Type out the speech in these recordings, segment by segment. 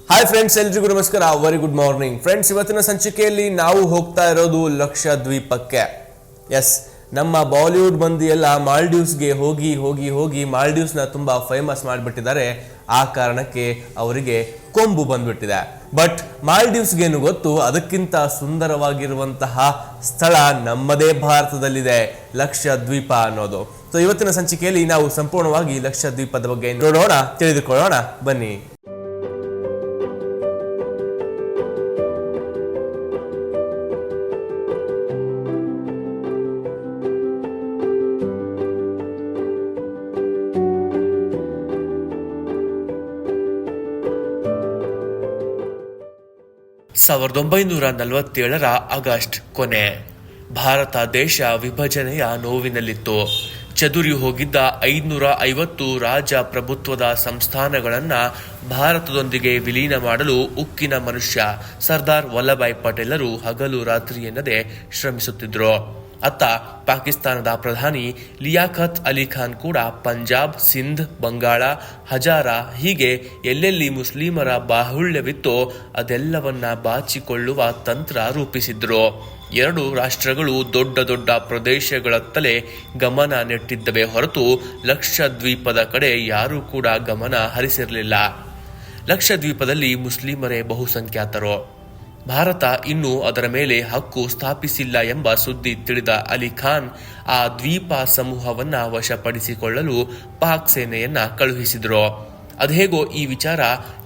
Hi friends, ಎಲ್ರಿಗೂ ನಮಸ್ಕಾರ. Very good morning friends. ಇವತ್ತಿನ ಸಂಚಿಕೆಯಲ್ಲಿ ನಾವು ಹೋಗ್ತಾ ಇರೋದು ಲಕ್ಷದ್ವೀಪಕ್ಕೆ. ಎಸ್, ನಮ್ಮ ಬಾಲಿವುಡ್ ಮಂದಿ ಎಲ್ಲ ಮಾಲ್ಡೀವ್ಸ್ಗೆ ಹೋಗಿ ಹೋಗಿ ಹೋಗಿ ಮಾಲ್ಡೀವ್ಸ್ನ ತುಂಬ ಫೇಮಸ್ ಮಾಡಿಬಿಟ್ಟಿದ್ದಾರೆ. ಆ ಕಾರಣಕ್ಕೆ ಅವರಿಗೆ ಕೊಂಬು ಬಂದ್ಬಿಟ್ಟಿದೆ. ಬಟ್ ಮಾಲ್ಡೀವ್ಸ್ಗೇನು ಗೊತ್ತು, ಅದಕ್ಕಿಂತ ಸುಂದರವಾಗಿರುವಂತಹ ಸ್ಥಳ ನಮ್ಮದೇ ಭಾರತದಲ್ಲಿದೆ, ಲಕ್ಷದ್ವೀಪ ಅನ್ನೋದು. ಸೊ ಇವತ್ತಿನ ಸಂಚಿಕೆಯಲ್ಲಿ ನಾವು ಸಂಪೂರ್ಣವಾಗಿ ಲಕ್ಷದ್ವೀಪದ ಬಗ್ಗೆ ನೋಡೋಣ, ತಿಳಿದುಕೊಳ್ಳೋಣ ಬನ್ನಿ. ಸಾವಿರದ 1947 ಆಗಸ್ಟ್ ಕೊನೆ. ಭಾರತ ದೇಶ ವಿಭಜನೆಯ ನೋವಿನಲ್ಲಿತ್ತು. ಚದುರಿ ಹೋಗಿದ್ದ 550 ರಾಜ ಪ್ರಭುತ್ವದ ಸಂಸ್ಥಾನಗಳನ್ನ ಭಾರತದೊಂದಿಗೆ ವಿಲೀನ ಮಾಡಲು ಉಕ್ಕಿನ ಮನುಷ್ಯ ಸರ್ದಾರ್ ವಲ್ಲಭಾಯ್ ಪಟೇಲರು ಹಗಲು ರಾತ್ರಿ ಎನ್ನದೆ ಶ್ರಮಿಸುತ್ತಿದ್ರು. ಅತ್ತ ಪಾಕಿಸ್ತಾನದ ಪ್ರಧಾನಿ ಲಿಯಾಖತ್ ಅಲಿ ಖಾನ್ ಕೂಡ ಪಂಜಾಬ್, ಸಿಂಧ್, ಬಂಗಾಳ, ಹಜಾರ ಹೀಗೆ ಎಲ್ಲೆಲ್ಲಿ ಮುಸ್ಲಿಮರ ಬಾಹುಳ್ಯವಿತ್ತೋ ಅದೆಲ್ಲವನ್ನ ಬಾಚಿಕೊಳ್ಳುವ ತಂತ್ರ ರೂಪಿಸಿದ್ರು. ಎರಡು ರಾಷ್ಟ್ರಗಳು ದೊಡ್ಡ ದೊಡ್ಡ ಪ್ರದೇಶಗಳತ್ತಲೇ ಗಮನ ನೆಟ್ಟಿದ್ದವೇ ಹೊರತು ಲಕ್ಷದ್ವೀಪದ ಕಡೆ ಯಾರೂ ಕೂಡ ಗಮನ ಹರಿಸಿರಲಿಲ್ಲ. ಲಕ್ಷದ್ವೀಪದಲ್ಲಿ ಮುಸ್ಲಿಮರೇ ಬಹುಸಂಖ್ಯಾತರು. ಭಾರತ ಇನ್ನೂ ಅದರ ಮೇಲೆ ಹಕ್ಕು ಸ್ಥಾಪಿಸಿಲ್ಲ ಎಂಬ ಸುದ್ದಿ ತಿಳಿದ ಅಲಿ ಖಾನ್ ಆ ದ್ವೀಪ ಸಮೂಹವನ್ನ ವಶಪಡಿಸಿಕೊಳ್ಳಲು ಪಾಕ್ ಸೇನೆಯನ್ನ ಕಳುಹಿಸಿದ್ರು. ಅದೇಗೋ ಈ ವಿಚಾರ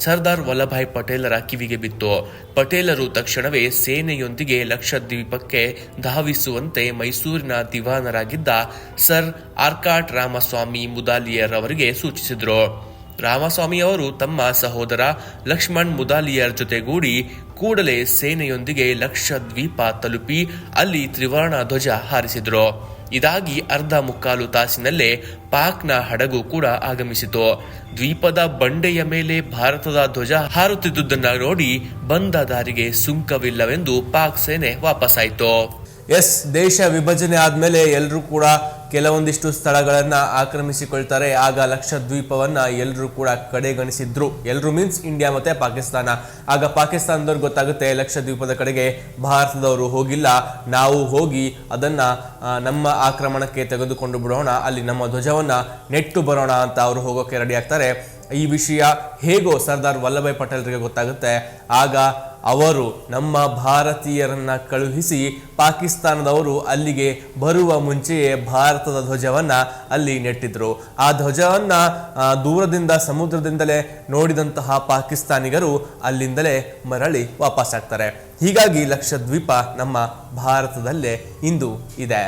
ಸರ್ದಾರ್ ವಲ್ಲಭಾಯ್ ಪಟೇಲರ ಕಿವಿಗೆ ಬಿತ್ತು. ಪಟೇಲರು ತಕ್ಷಣವೇ ಸೇನೆಯೊಂದಿಗೆ ಲಕ್ಷದ್ವೀಪಕ್ಕೆ ಧಾವಿಸುವಂತೆ ಮೈಸೂರಿನ ದಿವಾನರಾಗಿದ್ದ ಸರ್ ಆರ್ಕಾಟ್ ರಾಮಸ್ವಾಮಿ ಮುದಾಲಿಯರ್ ಅವರಿಗೆ ಸೂಚಿಸಿದ್ರು. ರಾಮಸ್ವಾಮಿ ಅವರು ತಮ್ಮ ಸಹೋದರ ಲಕ್ಷ್ಮಣ್ ಮುದಾಲಿಯರ್ ಜೊತೆಗೂಡಿ ಕೂಡಲೇ ಸೇನೆಯೊಂದಿಗೆ ಲಕ್ಷದ್ವೀಪ ತಲುಪಿ ಅಲ್ಲಿ ತ್ರಿವರ್ಣ ಧ್ವಜ ಹಾರಿಸಿದ್ರು. ಇದಾಗಿ ಅರ್ಧ ಮುಕ್ಕಾಲು ತಾಸಿನಲ್ಲೇ ಪಾಕ್ನ ಹಡಗು ಕೂಡ ಆಗಮಿಸಿತು. ದ್ವೀಪದ ಬಂಡೆಯ ಮೇಲೆ ಭಾರತದ ಧ್ವಜ ಹಾರುತ್ತಿದ್ದುದನ್ನ ನೋಡಿ ಬಂದ ದಾರಿಗೆ ಸುಂಕವಿಲ್ಲವೆಂದು ಪಾಕ್ ಸೇನೆ ವಾಪಸ್ಸಾಯಿತು. ಎಸ್, ದೇಶ ವಿಭಜನೆ ಆದ್ಮೇಲೆ ಎಲ್ಲರೂ ಕೂಡ ಕೆಲವೊಂದಿಷ್ಟು ಸ್ಥಳಗಳನ್ನ ಆಕ್ರಮಿಸಿಕೊಳ್ತಾರೆ. ಆಗ ಲಕ್ಷದ್ವೀಪವನ್ನ ಎಲ್ಲರೂ ಕೂಡ ಕಡೆಗಣಿಸಿದ್ರು. ಎಲ್ಲರೂ ಮೀನ್ಸ್ ಇಂಡಿಯಾ ಮತ್ತೆ ಪಾಕಿಸ್ತಾನ. ಆಗ ಪಾಕಿಸ್ತಾನದವ್ರಿಗೆ ಗೊತ್ತಾಗುತ್ತೆ ಲಕ್ಷದ್ವೀಪದ ಕಡೆಗೆ ಭಾರತದವರು ಹೋಗಿಲ್ಲ, ನಾವು ಹೋಗಿ ಅದನ್ನ ನಮ್ಮ ಆಕ್ರಮಣಕ್ಕೆ ತೆಗೆದುಕೊಂಡು ಬಿಡೋಣ, ಅಲ್ಲಿ ನಮ್ಮ ಧ್ವಜವನ್ನ ನೆಟ್ಟು ಬರೋಣ ಅಂತ ಅವರು ಹೋಗೋಕೆ ರೆಡಿ ಆಗ್ತಾರೆ. ಈ ವಿಷಯ ಹೇಗೋ ಸರ್ದಾರ್ ವಲ್ಲಭಾಯ್ ಪಟೇಲರಿಗೆ ಗೊತ್ತಾಗುತ್ತೆ. ಆಗ ಅವರು ನಮ್ಮ ಭಾರತೀಯರನ್ನ ಕಳುಹಿಸಿ ಪಾಕಿಸ್ತಾನದವರು ಅಲ್ಲಿಗೆ ಬರುವ ಮುಂಚೆಯೇ ಭಾರತದ ಧ್ವಜವನ್ನ ಅಲ್ಲಿ ನೆಟ್ಟಿದ್ರು. ಆ ಧ್ವಜವನ್ನ ದೂರದಿಂದ ಸಮುದ್ರದಿಂದಲೇ ನೋಡಿದಂತಹ ಪಾಕಿಸ್ತಾನಿಗರು ಅಲ್ಲಿಂದಲೇ ಮರಳಿ ವಾಪಸ್ ಆಗ್ತಾರೆ. ಹೀಗಾಗಿ ಲಕ್ಷದ್ವೀಪ ನಮ್ಮ ಭಾರತದಲ್ಲೇ ಇಂದು ಇದೆ.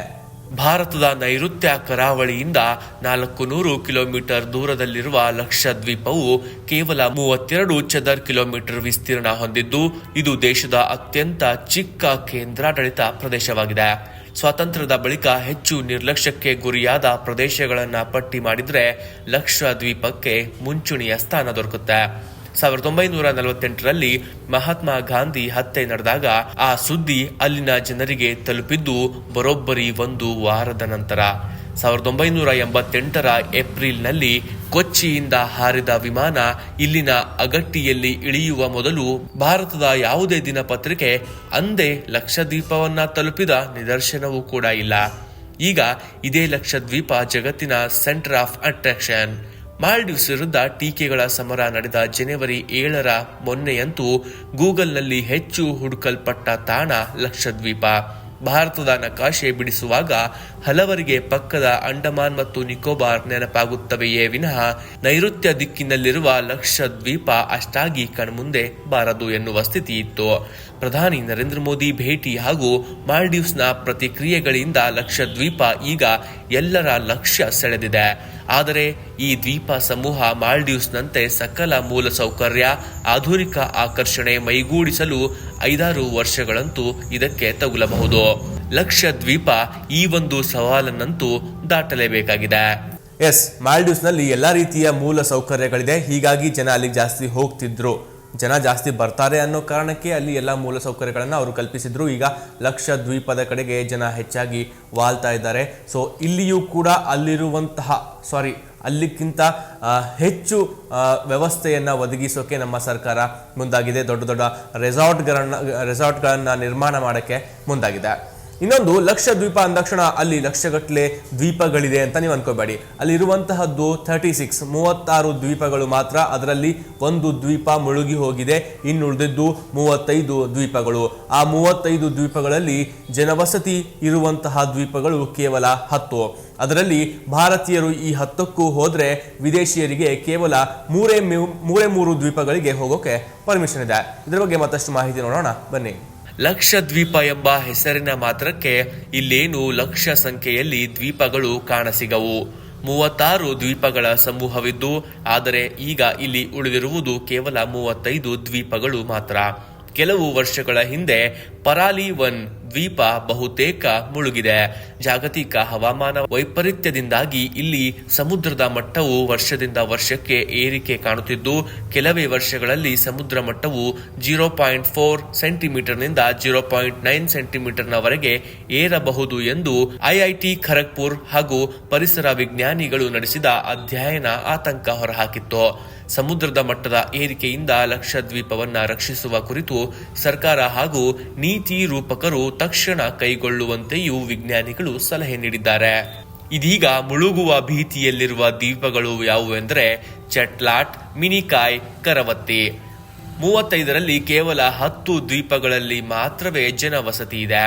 ಭಾರತದ ನೈಋತ್ಯ ಕರಾವಳಿಯಿಂದ 400 ಕಿಲೋಮೀಟರ್ ದೂರದಲ್ಲಿರುವ ಲಕ್ಷದ್ವೀಪವು ಕೇವಲ 32 ಚದರ್ ಕಿಲೋಮೀಟರ್ ವಿಸ್ತೀರ್ಣ ಹೊಂದಿದ್ದು ಇದು ದೇಶದ ಅತ್ಯಂತ ಚಿಕ್ಕ ಕೇಂದ್ರಾಡಳಿತ ಪ್ರದೇಶವಾಗಿದೆ. ಸ್ವಾತಂತ್ರ್ಯದ ಬಳಿಕ ಹೆಚ್ಚು ನಿರ್ಲಕ್ಷ್ಯಕ್ಕೆ ಗುರಿಯಾದ ಪ್ರದೇಶಗಳನ್ನ ಪಟ್ಟಿ ಮಾಡಿದ್ರೆ ಲಕ್ಷದ್ವೀಪಕ್ಕೆ ಮುಂಚೂಣಿಯ ಸ್ಥಾನ ದೊರಕುತ್ತೆ. 1948ರಲ್ಲಿ ಮಹಾತ್ಮ ಗಾಂಧಿ ಹತ್ಯೆ ನಡೆದಾಗ ಆ ಸುದ್ದಿ ಅಲ್ಲಿನ ಜನರಿಗೆ ತಲುಪಿದ್ದು ಬರೋಬ್ಬರಿ 1 ವಾರದ ನಂತರ. 1988ರ ಏಪ್ರಿಲ್ನಲ್ಲಿ ಕೊಚ್ಚಿಯಿಂದ ಹಾರಿದ ವಿಮಾನ ಇಲ್ಲಿನ ಅಗಟ್ಟಿಯಲ್ಲಿ ಇಳಿಯುವ ಮೊದಲು ಭಾರತದ ಯಾವುದೇ ದಿನಪತ್ರಿಕೆ ಅಂದೇ ಲಕ್ಷದ್ವೀಪವನ್ನ ತಲುಪಿದ ನಿದರ್ಶನವೂ ಕೂಡ ಇಲ್ಲ. ಈಗ ಇದೇ ಲಕ್ಷದ್ವೀಪ ಜಗತ್ತಿನ ಸೆಂಟರ್ ಆಫ್ ಅಟ್ರಾಕ್ಷನ್. ಮಾಲ್ಡೀವ್ಸ್ ವಿರುದ್ಧ ಟೀಕೆಗಳ ಸಮರ ನಡೆದ ಜನವರಿ 7ರ ಮೊನ್ನೆಯಂತೂ ಗೂಗಲ್ನಲ್ಲಿ ಹೆಚ್ಚು ಹುಡುಕಲ್ಪಟ್ಟ ತಾಣ ಲಕ್ಷದ್ವೀಪ. ಭಾರತದ ನಕಾಶೆ ಬಿಡಿಸುವಾಗ ಹಲವರಿಗೆ ಪಕ್ಕದ ಅಂಡಮಾನ್ ಮತ್ತು ನಿಕೋಬಾರ್ ನೆನಪಾಗುತ್ತವೆಯೇ ವಿನಃ ನೈಋತ್ಯ ದಿಕ್ಕಿನಲ್ಲಿರುವ ಲಕ್ಷದ್ವೀಪ ಅಷ್ಟಾಗಿ ಕಣ್ಮುಂದೆ ಬಾರದು ಎನ್ನುವ ಸ್ಥಿತಿ ಇತ್ತು. ಪ್ರಧಾನಿ ನರೇಂದ್ರ ಮೋದಿ ಭೇಟಿ ಹಾಗೂ ಮಾಲ್ಡೀವ್ಸ್ನ ಪ್ರತಿಕ್ರಿಯೆಗಳಿಂದ ಲಕ್ಷದ್ವೀಪ ಈಗ ಎಲ್ಲರ ಲಕ್ಷ್ಯ ಸೆಳೆದಿದೆ. ಆದರೆ ಈ ದ್ವೀಪ ಸಮೂಹ ಮಾಲ್ಡೀವ್ಸ್ನಂತೆ ಸಕಲ ಮೂಲ ಸೌಕರ್ಯ, ಆಧುನಿಕ ಆಕರ್ಷಣೆ ಮೈಗೂಡಿಸಲು 5-6 ವರ್ಷಗಳಂತೂ ಇದಕ್ಕೆ ತಗುಲಬಹುದು. ಲಕ್ಷದ್ವೀಪ ಈ ಒಂದು ಸವಾಲನ್ನಂತೂ ದಾಟಲೇಬೇಕಾಗಿದೆ. ಎಸ್, ಮಾಲ್ಡೀವ್ಸ್ನಲ್ಲಿ ಎಲ್ಲ ರೀತಿಯ ಮೂಲ ಸೌಕರ್ಯಗಳಿದೆ. ಹೀಗಾಗಿ ಜನ ಅಲ್ಲಿಗೆ ಜಾಸ್ತಿ ಹೋಗ್ತಿದ್ರು. ಜನ ಜಾಸ್ತಿ ಬರ್ತಾರೆ ಅನ್ನೋ ಕಾರಣಕ್ಕೆ ಅಲ್ಲಿ ಎಲ್ಲ ಮೂಲ ಸೌಕರ್ಯಗಳನ್ನು ಅವರು ಕಲ್ಪಿಸಿದ್ರು. ಈಗ ಲಕ್ಷದ್ವೀಪದ ಕಡೆಗೆ ಜನ ಹೆಚ್ಚಾಗಿ ವಾಲ್ತಾ ಇದ್ದಾರೆ. ಸೊ ಇಲ್ಲಿಯೂ ಕೂಡ ಅಲ್ಲಿರುವಂತಹ ಅಲ್ಲಿಗಿಂತ ಹೆಚ್ಚು ವ್ಯವಸ್ಥೆಯನ್ನು ಒದಗಿಸೋಕೆ ನಮ್ಮ ಸರ್ಕಾರ ಮುಂದಾಗಿದೆ. ದೊಡ್ಡ ದೊಡ್ಡ ರೆಸಾರ್ಟ್ಗಳನ್ನು ನಿರ್ಮಾಣ ಮಾಡೋಕ್ಕೆ ಮುಂದಾಗಿದೆ. ಇನ್ನೊಂದು ಲಕ್ಷದ್ವೀಪ ಅಂದಾಕ್ಷಣ ಅಲ್ಲಿ ಲಕ್ಷಗಟ್ಟಲೆ ದ್ವೀಪಗಳಿದೆ ಅಂತ ನೀವು ಅನ್ಕೋಬೇಡಿ. ಅಲ್ಲಿರುವಂತಹದ್ದು 36 ದ್ವೀಪಗಳು ಮಾತ್ರ. ಅದರಲ್ಲಿ ಒಂದು ದ್ವೀಪ ಮುಳುಗಿ ಹೋಗಿದೆ, ಇನ್ನುಳಿದಿದ್ದು 35 ದ್ವೀಪಗಳು. ಆ 35 ದ್ವೀಪಗಳಲ್ಲಿ ಜನವಸತಿ ಇರುವಂತಹ ದ್ವೀಪಗಳು ಕೇವಲ 10. ಅದರಲ್ಲಿ ಭಾರತೀಯರು ಈ 10ಕ್ಕೂ ಹೋದ್ರೆ ವಿದೇಶಿಯರಿಗೆ ಕೇವಲ 3 ದ್ವೀಪಗಳಿಗೆ ಹೋಗೋಕೆ ಪರ್ಮಿಷನ್ ಇದೆ. ಇದರ ಬಗ್ಗೆ ಮತ್ತಷ್ಟು ಮಾಹಿತಿ ನೋಡೋಣ ಬನ್ನಿ. ಲಕ್ಷದ್ವೀಪ ಎಂಬ ಹೆಸರಿನ ಮಾತ್ರಕ್ಕೆ ಇಲ್ಲೇನು ಲಕ್ಷ ಸಂಖ್ಯೆಯಲ್ಲಿ ದ್ವೀಪಗಳು ಕಾಣಸಿಗವು. 36 ದ್ವೀಪಗಳ ಸಮೂಹವಿದ್ದು, ಆದರೆ ಈಗ ಇಲ್ಲಿ ಉಳಿದಿರುವುದು ಕೇವಲ 35 ದ್ವೀಪಗಳು ಮಾತ್ರ. ಕೆಲವು ವರ್ಷಗಳ ಹಿಂದೆ ಪರಾಲಿ 1 ದ್ವೀಪ ಬಹುತೇಕ ಮುಳುಗಿದೆ. ಜಾಗತಿಕ ಹವಾಮಾನ ವೈಪರೀತ್ಯದಿಂದಾಗಿ ಇಲ್ಲಿ ಸಮುದ್ರದ ಮಟ್ಟವು ವರ್ಷದಿಂದ ವರ್ಷಕ್ಕೆ ಏರಿಕೆ ಕಾಣುತ್ತಿದ್ದು, ಕೆಲವೇ ವರ್ಷಗಳಲ್ಲಿ ಸಮುದ್ರ ಮಟ್ಟವು 0.4 ಸೆಂಟಿಮೀಟರ್ನಿಂದ 0.9 ಸೆಂಟಿಮೀಟರ್ನವರೆಗೆ ಏರಬಹುದು ಎಂದು ಐಐಟಿ ಖರಗ್ಪುರ್ ಹಾಗೂ ಪರಿಸರ ವಿಜ್ಞಾನಿಗಳು ನಡೆಸಿದ ಅಧ್ಯಯನ ಆತಂಕ ಹೊರಹಾಕಿತ್ತು. ಸಮುದ್ರದ ಮಟ್ಟದ ಏರಿಕೆಯಿಂದ ಲಕ್ಷದ್ವೀಪವನ್ನ ರಕ್ಷಿಸುವ ಕುರಿತು ಸರ್ಕಾರ ಹಾಗೂ ನೀತಿ ರೂಪಕರು ತಕ್ಷಣ ಕೈಗೊಳ್ಳುವಂತೆಯೂ ವಿಜ್ಞಾನಿಗಳು ಸಲಹೆ ನೀಡಿದ್ದಾರೆ. ಇದೀಗ ಮುಳುಗುವ ಭೀತಿಯಲ್ಲಿರುವ ದ್ವೀಪಗಳು ಯಾವುವೆಂದರೆ ಚಟ್ಲಾಟ್, ಮಿನಿಕಾಯ್, ಕರವತ್ತಿ. 35ರಲ್ಲಿ ಕೇವಲ 10 ದ್ವೀಪಗಳಲ್ಲಿ ಮಾತ್ರವೇ ಜನವಸತಿ ಇದೆ.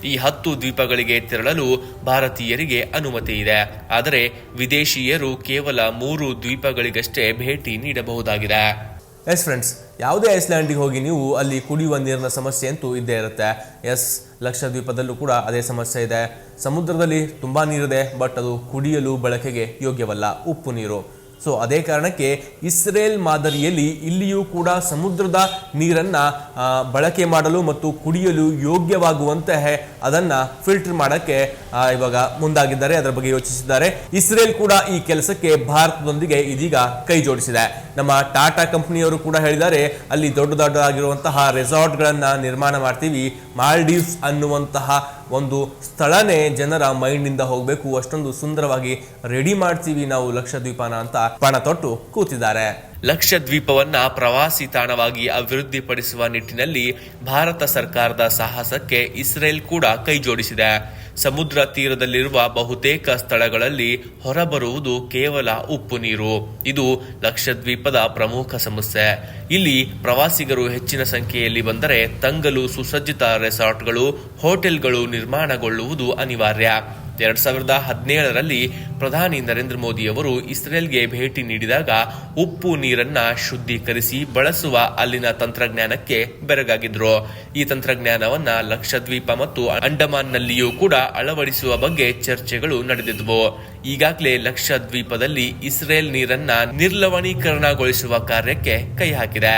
ಈ 10 ದ್ವೀಪಗಳಿಗೆ ತೆರಳಲು ಭಾರತೀಯರಿಗೆ ಅನುಮತಿ ಇದೆ. ಆದರೆ ವಿದೇಶಿಯರು ಕೇವಲ 3 ದ್ವೀಪಗಳಿಗಷ್ಟೇ ಭೇಟಿ ನೀಡಬಹುದಾಗಿದೆ. ಎಸ್ ಫ್ರೆಂಡ್ಸ್, ಯಾವುದೇ ಐಸ್ಲ್ಯಾಂಡಿಗೆ ಹೋಗಿ ನೀವು ಅಲ್ಲಿ ಕುಡಿಯುವ ನೀರಿನ ಸಮಸ್ಯೆ ಅಂತೂ ಇದ್ದೇ ಇರುತ್ತೆ. ಎಸ್, ಲಕ್ಷದ್ವೀಪದಲ್ಲೂ ಕೂಡ ಅದೇ ಸಮಸ್ಯೆ ಇದೆ. ಸಮುದ್ರದಲ್ಲಿ ತುಂಬ ನೀರಿದೆ, ಬಟ್ ಅದು ಕುಡಿಯಲು ಬಳಕೆಗೆ ಯೋಗ್ಯವಲ್ಲ, ಉಪ್ಪು ನೀರು. ಸೊ ಅದೇ ಕಾರಣಕ್ಕೆ ಇಸ್ರೇಲ್ ಮಾದರಿಯಲ್ಲಿ ಇಲ್ಲಿಯೂ ಕೂಡ ಸಮುದ್ರದ ನೀರನ್ನು ಬಳಕೆ ಮಾಡಲು ಮತ್ತು ಕುಡಿಯಲು ಯೋಗ್ಯವಾಗುವಂತೆ ಅದನ್ನು ಫಿಲ್ಟರ್ ಮಾಡೋಕ್ಕೆ ಇವಾಗ ಮುಂದಾಗಿದ್ದಾರೆ. ಅದರ ಬಗ್ಗೆ ಯೋಚಿಸಿದ್ದಾರೆ. ಇಸ್ರೇಲ್ ಕೂಡ ಈ ಕೆಲಸಕ್ಕೆ ಭಾರತದೊಂದಿಗೆ ಇದೀಗ ಕೈ ಜೋಡಿಸಿದೆ. ನಮ್ಮ ಟಾಟಾ ಕಂಪನಿಯವರು ಕೂಡ ಹೇಳಿದ್ದಾರೆ, ಅಲ್ಲಿ ದೊಡ್ಡದಾಗಿರುವಂತಹ ರೆಸಾರ್ಟ್ಗಳನ್ನು ನಿರ್ಮಾಣ ಮಾಡ್ತೀವಿ. ಮಾಲ್ಡೀವ್ಸ್ ಅನ್ನುವಂತಹ ಒಂದು ಸ್ಥಳನೇ ಜನರ ಮೈಂಡಿಂದ ಹೋಗಬೇಕು, ಅಷ್ಟೊಂದು ಸುಂದರವಾಗಿ ರೆಡಿ ಮಾಡ್ತೀವಿ ನಾವು ಲಕ್ಷದ್ವೀಪನ ಅಂತ ಪಣ ತೊಟ್ಟು ಕೂತಿದ್ದಾರೆ. ಲಕ್ಷದ್ವೀಪವನ್ನ ಪ್ರವಾಸಿ ತಾಣವಾಗಿ ಅಭಿವೃದ್ಧಿಪಡಿಸುವ ನಿಟ್ಟಿನಲ್ಲಿ ಭಾರತ ಸರ್ಕಾರದ ಸಾಹಸಕ್ಕೆ ಇಸ್ರೇಲ್ ಕೂಡ ಕೈ ಜೋಡಿಸಿದೆ. ಸಮುದ್ರ ತೀರದಲ್ಲಿರುವ ಬಹುತೇಕ ಸ್ಥಳಗಳಲ್ಲಿ ಹೊರಬರುವುದು ಕೇವಲ ಉಪ್ಪು ನೀರು. ಇದು ಲಕ್ಷದ್ವೀಪದ ಪ್ರಮುಖ ಸಮಸ್ಯೆ. ಇಲ್ಲಿ ಪ್ರವಾಸಿಗರು ಹೆಚ್ಚಿನ ಸಂಖ್ಯೆಯಲ್ಲಿ ಬಂದರೆ ತಂಗಲು ಸುಸಜ್ಜಿತ ರೆಸಾರ್ಟ್ಗಳು, ಹೋಟೆಲ್ಗಳು ನಿರ್ಮಾಣಗೊಳ್ಳುವುದು ಅನಿವಾರ್ಯ. 2017ರಲ್ಲಿ ಪ್ರಧಾನಿ ನರೇಂದ್ರ ಮೋದಿ ಅವರು ಇಸ್ರೇಲ್ಗೆ ಭೇಟಿ ನೀಡಿದಾಗ ಉಪ್ಪು ನೀರನ್ನ ಶುದ್ಧೀಕರಿಸಿ ಬಳಸುವ ಅಲ್ಲಿನ ತಂತ್ರಜ್ಞಾನಕ್ಕೆ ಬೆರಗಾಗಿದ್ರು. ಈ ತಂತ್ರಜ್ಞಾನವನ್ನ ಲಕ್ಷದ್ವೀಪ ಮತ್ತು ಅಂಡಮಾನ್ನಲ್ಲಿಯೂ ಕೂಡ ಅಳವಡಿಸುವ ಬಗ್ಗೆ ಚರ್ಚೆಗಳು ನಡೆದಿದ್ವು. ಈಗಾಗಲೇ ಲಕ್ಷದ್ವೀಪದಲ್ಲಿ ಇಸ್ರೇಲ್ ನೀರನ್ನ ನಿರ್ಲವಣೀಕರಣಗೊಳಿಸುವ ಕಾರ್ಯಕ್ಕೆ ಕೈ ಹಾಕಿದೆ.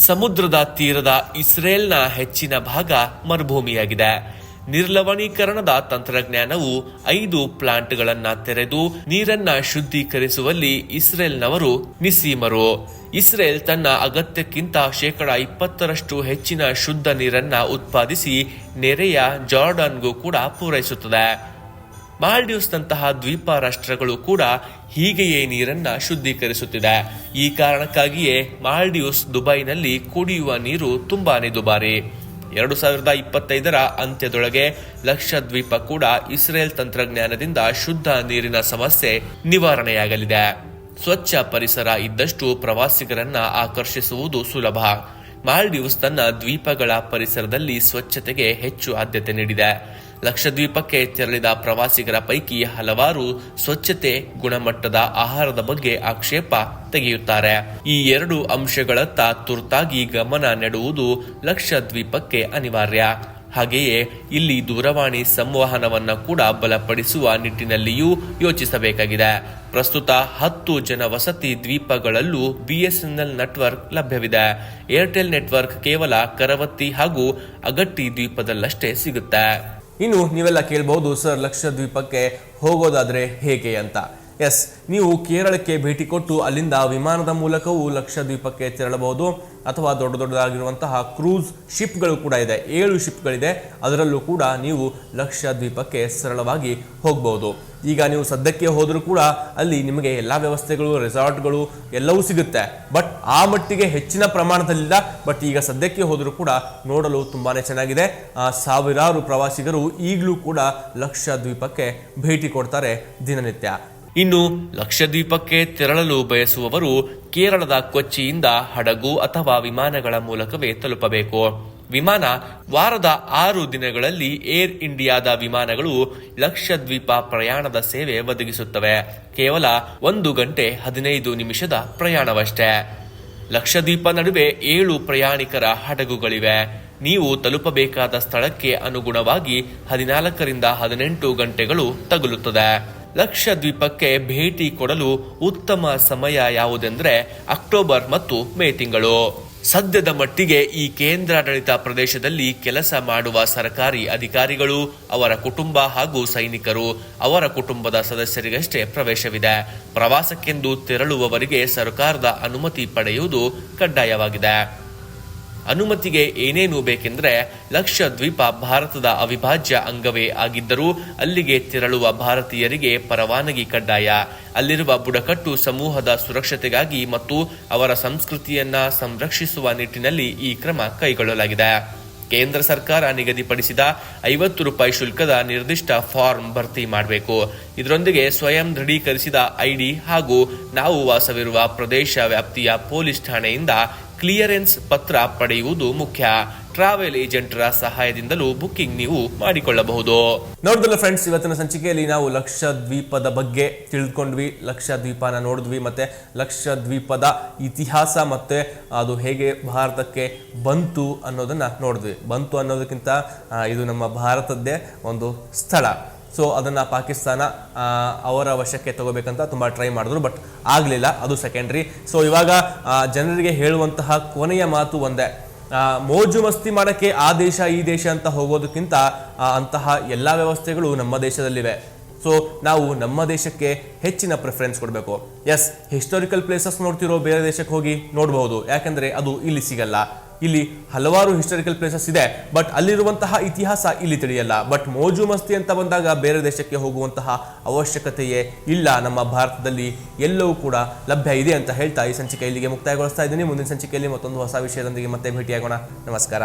ಸಮುದ್ರದ ತೀರದ ಇಸ್ರೇಲ್ನ ಹೆಚ್ಚಿನ ಭಾಗ ಮರುಭೂಮಿಯಾಗಿದೆ. ನಿರ್ಲವಣೀಕರಣದ ತಂತ್ರಜ್ಞಾನವು 5 ಪ್ಲಾಂಟ್ಗಳನ್ನ ತೆರೆದು ನೀರನ್ನ ಶುದ್ಧೀಕರಿಸುವಲ್ಲಿ ಇಸ್ರೇಲ್ನವರು ನಿಸ್ಸೀಮರು. ಇಸ್ರೇಲ್ ತನ್ನ ಅಗತ್ಯಕ್ಕಿಂತ 20% ಹೆಚ್ಚಿನ ಶುದ್ಧ ನೀರನ್ನ ಉತ್ಪಾದಿಸಿ ನೆರೆಯ ಜಾರ್ಡನ್ಗೂ ಕೂಡ ಪೂರೈಸುತ್ತದೆ. ಮಾಲ್ಡೀವ್ಸ್ನಂತಹ ದ್ವೀಪ ರಾಷ್ಟ್ರಗಳು ಕೂಡ ಹೀಗೆಯೇ ನೀರನ್ನ ಶುದ್ಧೀಕರಿಸುತ್ತಿದೆ. ಈ ಕಾರಣಕ್ಕಾಗಿಯೇ ಮಾಲ್ಡೀವ್ಸ್, ದುಬೈನಲ್ಲಿ ಕುಡಿಯುವ ನೀರು ತುಂಬಾನೇ ದುಬಾರಿ. 2025ರ ಅಂತ್ಯದೊಳಗೆ ಲಕ್ಷದ್ವೀಪ ಕೂಡ ಇಸ್ರೇಲ್ ತಂತ್ರಜ್ಞಾನದಿಂದ ಶುದ್ಧ ನೀರಿನ ಸಮಸ್ಯೆ ನಿವಾರಣೆಯಾಗಲಿದೆ. ಸ್ವಚ್ಛ ಪರಿಸರ ಇದ್ದಷ್ಟು ಪ್ರವಾಸಿಗರನ್ನ ಆಕರ್ಷಿಸುವುದು ಸುಲಭ. ಮಾಲ್ಡೀವ್ಸ್ ತನ್ನ ದ್ವೀಪಗಳ ಪರಿಸರದಲ್ಲಿ ಸ್ವಚ್ಛತೆಗೆ ಹೆಚ್ಚು ಆದ್ಯತೆ ನೀಡಿದೆ. ಲಕ್ಷದ್ವೀಪಕ್ಕೆ ತೆರಳಿದ ಪ್ರವಾಸಿಗರ ಪೈಕಿ ಹಲವಾರು ಸ್ವಚ್ಛತೆ, ಗುಣಮಟ್ಟದ ಆಹಾರದ ಬಗ್ಗೆ ಆಕ್ಷೇಪ ತೆಗೆಯುತ್ತಾರೆ. ಈ 2 ಅಂಶಗಳತ್ತ ತುರ್ತಾಗಿ ಗಮನ ನೆಡುವುದು ಲಕ್ಷದ್ವೀಪಕ್ಕೆ ಅನಿವಾರ್ಯ. ಹಾಗೆಯೇ ಇಲ್ಲಿ ದೂರವಾಣಿ ಸಂವಹನವನ್ನ ಕೂಡ ಬಲಪಡಿಸುವ ನಿಟ್ಟಿನಲ್ಲಿಯೂ ಯೋಚಿಸಬೇಕಾಗಿದೆ. ಪ್ರಸ್ತುತ 10 ಜನವಸತಿ ದ್ವೀಪಗಳಲ್ಲೂ BSNL ನೆಟ್ವರ್ಕ್ ಲಭ್ಯವಿದೆ. ಏರ್ಟೆಲ್ ನೆಟ್ವರ್ಕ್ ಕೇವಲ ಕರವತ್ತಿ ಹಾಗೂ ಅಗಟ್ಟಿ ದ್ವೀಪದಲ್ಲಷ್ಟೇ ಸಿಗುತ್ತೆ. ಇನ್ನು ನೀವೆಲ್ಲ ಕೇಳಬಹುದು, ಸರ್ ಲಕ್ಷದ್ವೀಪಕ್ಕೆ ಹೋಗೋದಾದ್ರೆ ಹೇಗೆ ಅಂತ. ಎಸ್, ನೀವು ಕೇರಳಕ್ಕೆ ಭೇಟಿ ಕೊಟ್ಟು ಅಲ್ಲಿಂದ ವಿಮಾನದ ಮೂಲಕವೂ ಲಕ್ಷದ್ವೀಪಕ್ಕೆ ತೆರಳಬಹುದು, ಅಥವಾ ದೊಡ್ಡ ದೊಡ್ಡದಾಗಿರುವಂತಹ ಕ್ರೂಸ್ ಶಿಪ್ಗಳು ಕೂಡ ಇದೆ. 7 ಶಿಪ್ಗಳಿದೆ, ಅದರಲ್ಲೂ ಕೂಡ ನೀವು ಲಕ್ಷದ್ವೀಪಕ್ಕೆ ಸರಳವಾಗಿ ಹೋಗಬಹುದು. ಈಗ ನೀವು ಸದ್ಯಕ್ಕೆ ಹೋದರೂ ಕೂಡ ಅಲ್ಲಿ ನಿಮಗೆ ಎಲ್ಲ ವ್ಯವಸ್ಥೆಗಳು, ರೆಸಾರ್ಟ್ಗಳು ಎಲ್ಲವೂ ಸಿಗುತ್ತೆ. ಬಟ್ ಆ ಮಟ್ಟಿಗೆ ಹೆಚ್ಚಿನ ಪ್ರಮಾಣದಲ್ಲಿಲ್ಲ. ಬಟ್ ಈಗ ಸದ್ಯಕ್ಕೆ ಹೋದರೂ ಕೂಡ ನೋಡಲು ತುಂಬಾನೇ ಚೆನ್ನಾಗಿದೆ. ಸಾವಿರಾರು ಪ್ರವಾಸಿಗರು ಈಗಲೂ ಕೂಡ ಲಕ್ಷದ್ವೀಪಕ್ಕೆ ಭೇಟಿ ಕೊಡ್ತಾರೆ ದಿನನಿತ್ಯ. ಇನ್ನು ಲಕ್ಷದ್ವೀಪಕ್ಕೆ ತೆರಳಲು ಬಯಸುವವರು ಕೇರಳದ ಕೊಚ್ಚಿಯಿಂದ ಹಡಗು ಅಥವಾ ವಿಮಾನಗಳ ಮೂಲಕವೇ ತಲುಪಬೇಕು. ವಿಮಾನ ವಾರದ 6 ದಿನಗಳಲ್ಲಿ ಏರ್ ಇಂಡಿಯಾದ ವಿಮಾನಗಳು ಲಕ್ಷದ್ವೀಪ ಪ್ರಯಾಣದ ಸೇವೆ ಒದಗಿಸುತ್ತವೆ. ಕೇವಲ 1 ಗಂಟೆ 15 ನಿಮಿಷದ ಪ್ರಯಾಣವಷ್ಟೇ. ಲಕ್ಷದ್ವೀಪ ನಡುವೆ 7 ಪ್ರಯಾಣಿಕರ ಹಡಗುಗಳಿವೆ. ನೀವು ತಲುಪಬೇಕಾದ ಸ್ಥಳಕ್ಕೆ ಅನುಗುಣವಾಗಿ 14 ರಿಂದ 18 ಗಂಟೆಗಳು ತಗುಲುತ್ತದೆ. ಲಕ್ಷದ್ವೀಪಕ್ಕೆ ಭೇಟಿ ಕೊಡಲು ಉತ್ತಮ ಸಮಯ ಯಾವುದೆಂದರೆ ಅಕ್ಟೋಬರ್ ಮತ್ತು ಮೇ ತಿಂಗಳು. ಸದ್ಯದ ಮಟ್ಟಿಗೆ ಈ ಕೇಂದ್ರಾಡಳಿತ ಪ್ರದೇಶದಲ್ಲಿ ಕೆಲಸ ಮಾಡುವ ಸರ್ಕಾರಿ ಅಧಿಕಾರಿಗಳು, ಅವರ ಕುಟುಂಬ ಹಾಗೂ ಸೈನಿಕರು, ಅವರ ಕುಟುಂಬದ ಸದಸ್ಯರಿಗಷ್ಟೇ ಪ್ರವೇಶವಿದೆ. ಪ್ರವಾಸಕ್ಕೆಂದು ತೆರಳುವವರಿಗೆ ಸರ್ಕಾರದ ಅನುಮತಿ ಪಡೆಯುವುದು ಕಡ್ಡಾಯವಾಗಿದೆ. ಅನುಮತಿಗೆ ಏನೇನು ಬೇಕೆಂದರೆ, ಲಕ್ಷದ್ವೀಪ ಭಾರತದ ಅವಿಭಾಜ್ಯ ಅಂಗವೇ ಆಗಿದ್ದರೂ ಅಲ್ಲಿಗೆ ತೆರಳುವ ಭಾರತೀಯರಿಗೆ ಪರವಾನಗಿ ಕಡ್ಡಾಯ. ಅಲ್ಲಿರುವ ಬುಡಕಟ್ಟು ಸಮೂಹದ ಸುರಕ್ಷತೆಗಾಗಿ ಮತ್ತು ಅವರ ಸಂಸ್ಕೃತಿಯನ್ನ ಸಂರಕ್ಷಿಸುವ ನಿಟ್ಟಿನಲ್ಲಿ ಈ ಕ್ರಮ ಕೈಗೊಳ್ಳಲಾಗಿದೆ. ಕೇಂದ್ರ ಸರ್ಕಾರ ನಿಗದಿಪಡಿಸಿದ 50 ರೂಪಾಯಿ ಶುಲ್ಕದ ನಿರ್ದಿಷ್ಟ ಫಾರ್ಮ್ ಭರ್ತಿ ಮಾಡಬೇಕು. ಇದರೊಂದಿಗೆ ಸ್ವಯಂ ದೃಢೀಕರಿಸಿದ ಐಡಿ ಹಾಗೂ ನಾವು ವಾಸವಿರುವ ಪ್ರದೇಶ ವ್ಯಾಪ್ತಿಯ ಪೊಲೀಸ್ ಠಾಣೆಯಿಂದ ಕ್ಲಿಯರೆನ್ಸ್ ಪತ್ರ ಪಡೆಯುವುದು ಮುಖ್ಯ. ಟ್ರಾವೆಲ್ ಏಜೆಂಟರ ಸಹಾಯದಿಂದಲೂ ಬುಕ್ಕಿಂಗ್ ನೀವು ಮಾಡಿಕೊಳ್ಳಬಹುದು. ನೋಡಿದ್ರಲ್ಲ ಫ್ರೆಂಡ್ಸ್, ಇವತ್ತಿನ ಸಂಚಿಕೆಯಲ್ಲಿ ನಾವು ಲಕ್ಷದ್ವೀಪದ ಬಗ್ಗೆ ತಿಳ್ಕೊಂಡ್ವಿ, ಲಕ್ಷದ್ವೀಪನ ನೋಡಿದ್ವಿ, ಮತ್ತೆ ಲಕ್ಷದ್ವೀಪದ ಇತಿಹಾಸ ಮತ್ತೆ ಅದು ಹೇಗೆ ಭಾರತಕ್ಕೆ ಬಂತು ಅನ್ನೋದನ್ನ ನೋಡಿದ್ವಿ. ಬಂತು ಅನ್ನೋದಕ್ಕಿಂತ ಇದು ನಮ್ಮ ಭಾರತದ್ದೇ ಒಂದು ಸ್ಥಳ. ಸೊ ಅದನ್ನು ಪಾಕಿಸ್ತಾನ ಅವರ ವಶಕ್ಕೆ ತಗೋಬೇಕಂತ ತುಂಬ ಟ್ರೈ ಮಾಡಿದ್ರು, ಬಟ್ ಆಗಲಿಲ್ಲ, ಅದು ಸೆಕೆಂಡ್ರಿ. ಸೊ ಇವಾಗ ಜನರಿಗೆ ಹೇಳುವಂತಹ ಕೊನೆಯ ಮಾತು ಒಂದೇ, ಮೋಜು ಮಸ್ತಿ ಮಾಡೋಕ್ಕೆ ಆ ದೇಶ ಈ ದೇಶ ಅಂತ ಹೋಗೋದಕ್ಕಿಂತ ಅಂತಹ ಎಲ್ಲ ವ್ಯವಸ್ಥೆಗಳು ನಮ್ಮ ದೇಶದಲ್ಲಿವೆ. ಸೊ ನಾವು ನಮ್ಮ ದೇಶಕ್ಕೆ ಹೆಚ್ಚಿನ ಪ್ರಿಫರೆನ್ಸ್ ಕೊಡಬೇಕು. ಎಸ್, ಹಿಸ್ಟಾರಿಕಲ್ ಪ್ಲೇಸಸ್ ನೋಡ್ತಿರೋ ಬೇರೆ ದೇಶಕ್ಕೆ ಹೋಗಿ ನೋಡಬಹುದು, ಯಾಕಂದರೆ ಅದು ಇಲ್ಲಿ ಸಿಗಲ್ಲ. ಇಲ್ಲಿ ಹಲವಾರು ಹಿಸ್ಟಾರಿಕಲ್ ಪ್ಲೇಸಸ್ ಇದೆ, ಬಟ್ ಅಲ್ಲಿರುವಂತಹ ಇತಿಹಾಸ ಇಲ್ಲಿ ತಿಳಿಯಲ್ಲ. ಬಟ್ ಮೋಜು ಮಸ್ತಿ ಅಂತ ಬಂದಾಗ ಬೇರೆ ದೇಶಕ್ಕೆ ಹೋಗುವಂತಹ ಅವಶ್ಯಕತೆಯೇ ಇಲ್ಲ. ನಮ್ಮ ಭಾರತದಲ್ಲಿ ಎಲ್ಲವೂ ಕೂಡ ಲಭ್ಯ ಇದೆ ಅಂತ ಹೇಳ್ತಾ ಈ ಸಂಚಿಕೆ ಇಲ್ಲಿಗೆ ಮುಕ್ತಾಯಗೊಳಿಸ್ತಾ ಇದ್ದೀನಿ. ಮುಂದಿನ ಸಂಚಿಕೆಯಲ್ಲಿ ಮತ್ತೊಂದು ಹೊಸ ವಿಷಯದೊಂದಿಗೆ ಮತ್ತೆ ಭೇಟಿಯಾಗೋಣ. ನಮಸ್ಕಾರ.